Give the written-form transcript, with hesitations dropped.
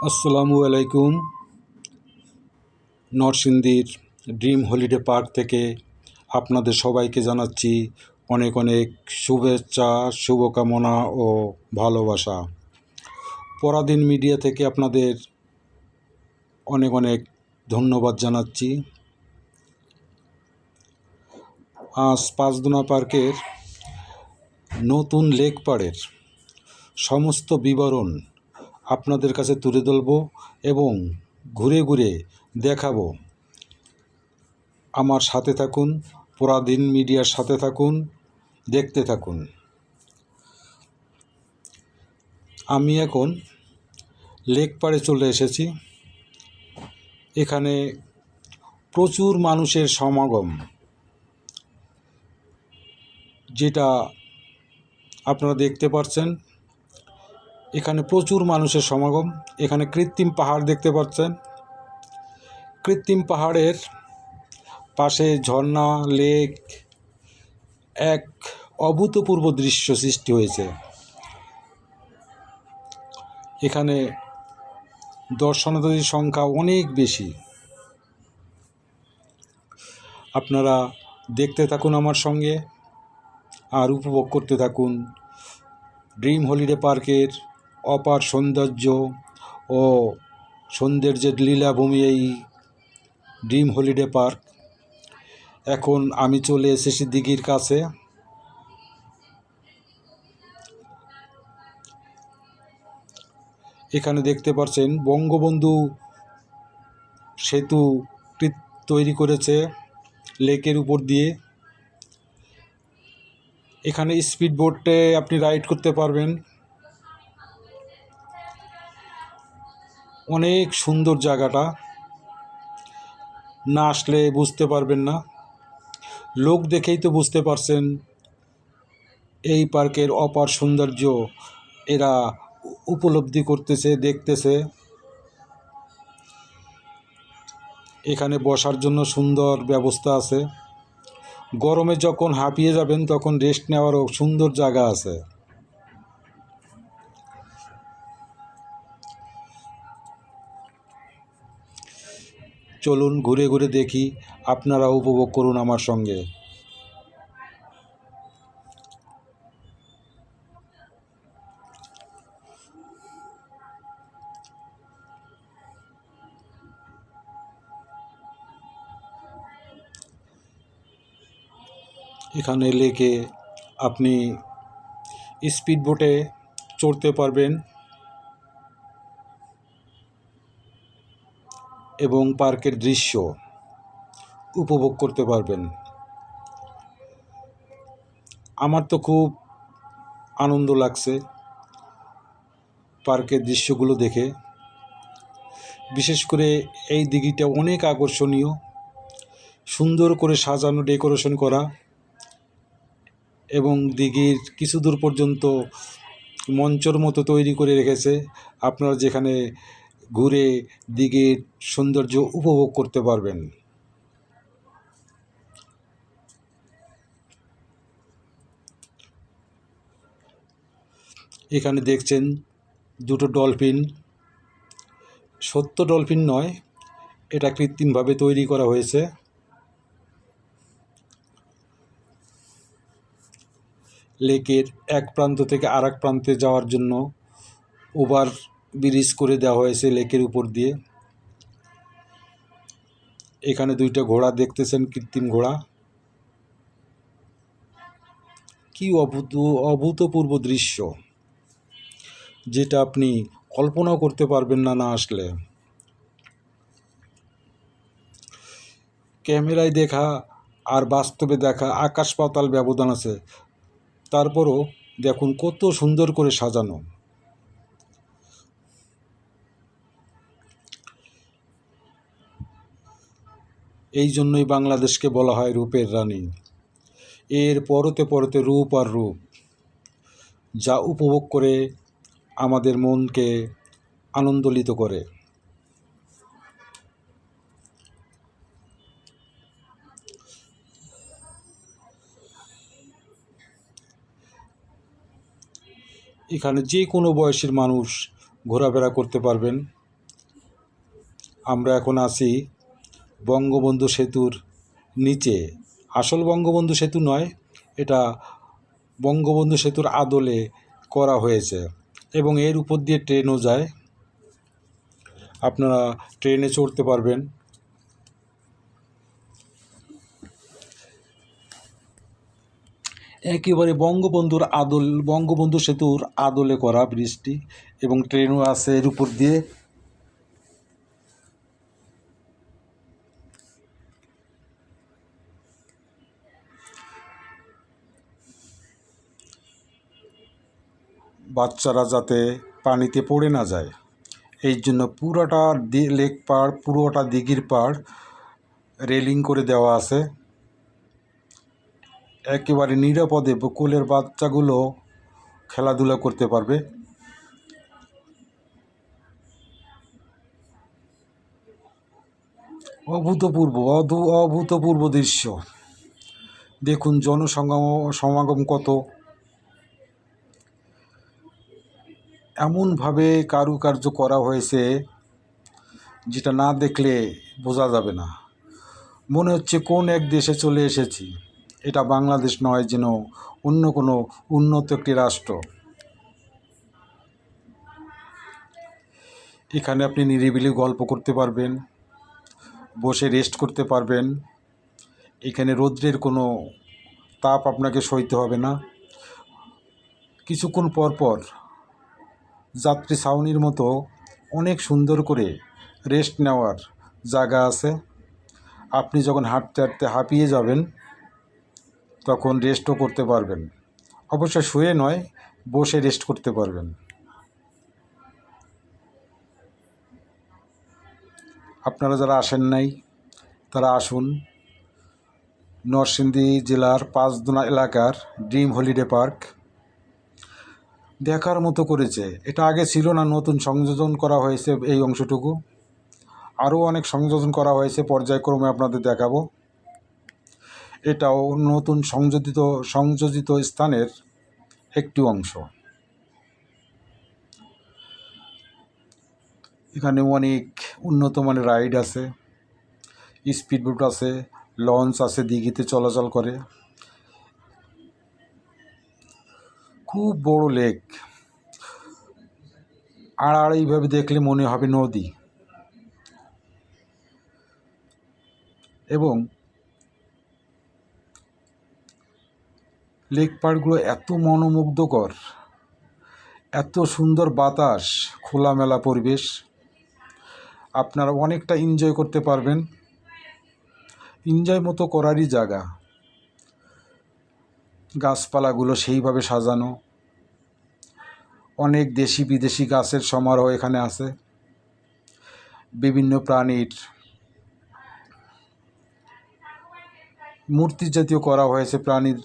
আসসালামু আলাইকুম। নরসিংদীর ড্রিম হলিডে পার্ক থেকে আপনাদের সবাইকে জানাচ্ছি অনেক অনেক শুভেচ্ছা, শুভকামনা ও ভালোবাসা। পরাধীন মিডিয়া থেকে আপনাদের অনেক অনেক ধন্যবাদ জানাচ্ছি। আজ পাঁচদোনা পার্কের নতুন লেক পাড়ের সমস্ত বিবরণ আপনাদের কাছে তুলে ধরব এবং ঘুরে ঘুরে দেখাবো। আমার সাথে থাকুন, পরাধীন মিডিয়ার সাথে থাকুন, দেখতে থাকুন। আমি এখন লেক পাড়ে চলে এসেছি। এখানে প্রচুর মানুষের সমাগম, যেটা আপনারা দেখতে পাচ্ছেন। এখানে প্রচুর মানুষের সমাগম। এখানে কৃত্রিম পাহাড় দেখতে পাচ্ছেন। কৃত্রিম পাহাড়ের পাশে ঝর্ণা, লেক, এক অভূতপূর্ব দৃশ্য সৃষ্টি হয়েছে। এখানে দর্শনার্থীর সংখ্যা অনেক বেশি। আপনারা দেখতে থাকুন আমার সঙ্গে আর উপভোগ করতে থাকুন ড্রিম হলিডে পার্কের অপার সৌন্দর্য ও সৌন্দর্যের লীলাভূমি এই ড্রিম হলিডে পার্ক। এখন আমি চলে এসেছি দিঘির কাছে। এখানে দেখতে পাচ্ছেন বঙ্গবন্ধু সেতু তৈরি করেছে লেকের উপর দিয়ে। এখানে স্পিড বোটে আপনি রাইড করতে পারবেন। অনেক সুন্দর জায়গাটা, না আসলে বুঝতে পারবেন না। লোক দেখেই তো বুঝতে পারছেন এই পার্কের অপার সৌন্দর্য এরা উপলব্ধি করতেছে, দেখতেছে। এখানে বসার জন্য সুন্দর ব্যবস্থা আছে। গরমে যখন হাঁপিয়ে যাবেন তখন রেস্ট নেওয়ারও সুন্দর জায়গা আছে। চলুন ঘুরে ঘুরে দেখি, আপনারা উপভোগ করুন আমার সঙ্গে। এখানে লেকে আপনি স্পিড বোটে চড়তে পারবেন এবং পার্কের দৃশ্য উপভোগ করতে পারবেন। আমার তো খুব আনন্দ লাগছে পার্কের দৃশ্যগুলো দেখে। বিশেষ করে এই দিঘিটা অনেক আকর্ষণীয়, সুন্দর করে সাজানো, ডেকোরেশন করা, এবং দিঘির কিছু দূর পর্যন্ত মঞ্চর মতো তৈরি করে রেখেছে। আপনারা যেখানে ঘুরে দিঘির সৌন্দর্য উপভোগ করতে পারবেন। এখানে দেখছেন দুটো ডলফিন। সত্য ডলফিন নয়, এটা কৃত্রিমভাবে তৈরি করা হয়েছে। লেকের এক প্রান্ত থেকে আরেক প্রান্তে যাওয়ার জন্য ওভার ব্রিজ করে দেওয়া হয়েছে লেকের উপর দিয়ে। এখানে দুইটা ঘোড়া দেখতেছেন, কৃত্রিম ঘোড়া। কি অভূতপূর্ব দৃশ্য, যেটা আপনি কল্পনাও করতে পারবেন না, না আসলে। ক্যামেরায় দেখা আর বাস্তবে দেখা আকাশ পাতাল ব্যবধান আছে। তারপরও দেখুন কত সুন্দর করে সাজানো। এই জন্যই বাংলাদেশকে বলা হয় রূপের রানী। এর পরতে পরতে রূপ আর রূপ, যা উপভোগ করে আমাদের মনকে আনন্দলিত করে। এখানে যে কোনো বয়সের মানুষ ঘোরাফেরা করতে পারবেন। আমরা এখন আছি বঙ্গবন্ধু সেতুর নিচে। আসল বঙ্গবন্ধু সেতু নয়, এটা বঙ্গবন্ধু সেতুর আদলে করা হয়েছে এবং এর উপর দিয়ে ট্রেনও যায়। আপনারা ট্রেনে চড়তে পারবেন। একেবারে বঙ্গবন্ধু সেতুর আদলে করা ব্রিজটি এবং ট্রেনও আছে এর উপর দিয়ে। বাচ্চারা যাতে পানিতে পড়ে না যায় এই জন্য পুরোটা লেক পাড়, পুরোটা দিঘির পাড় রেলিং করে দেওয়া আছে। একেবারে নিরাপদে কোলের বাচ্চাগুলো খেলাধুলা করতে পারবে। অভূতপূর্ব দৃশ্য। দেখুন সমাগম কত, এমনভাবে কারুকার্য করা হয়েছে যেটা না দেখলে বোঝা যাবে না। মনে হচ্ছে কোন এক দেশে চলে এসেছি। এটা বাংলাদেশ নয়, যেন অন্য কোনো উন্নত একটি রাষ্ট্র। এখানে আপনি নিরিবিলি গল্প করতে পারবেন, বসে রেস্ট করতে পারবেন। এখানে রৌদ্রের কোনো তাপ আপনাকে সইতে হবে না। কিছুক্ষণ পর পর যাত্রী ছাউনির মতো অনেক সুন্দর করে রেস্ট নেওয়ার জায়গা আছে। আপনি যখন হাঁটতে হাঁটতে হাঁপিয়ে যাবেন তখন রেস্টও করতে পারবেন। অবশ্য শুয়ে নয়, বসে রেস্ট করতে পারবেন। আপনারা যারা আসেন নাই তারা আসুন। নরসিংদী জেলার পাঁচদোনা এলাকার ড্রিম হলিডে পার্ক দেখার মতো করেছে। এটা আগে ছিল না, নতুন সংযোজন করা হয়েছে এই অংশটুকু। আরও অনেক সংযোজন করা হয়েছে, পর্যায়ক্রমে আপনাদের দেখাবো। এটাও নতুন সংযোজিত স্থানের একটি অংশ। এখানে অনেক উন্নত মানের রাইড আছে, স্পিডবোট আছে, লঞ্চ আছে, দিঘিতে চলাচল করে। খুব বড় লেক, এইভাবে দেখলে মনে হবে নদী। এবং লেক পাড়গুলো এত মনোমুগ্ধকর, এত সুন্দর বাতাস, খোলামেলা পরিবেশ, আপনারা অনেকটা এনজয় করতে পারবেন। এনজয় মতো করারই জায়গা। গাছপালাগুলো সেইভাবে সাজানো, অনেক দেশি বিদেশি গাছের সমারোহ এখানে আছে। বিভিন্ন প্রাণীর মূর্তি জাতীয় করা হয়েছে প্রাণীর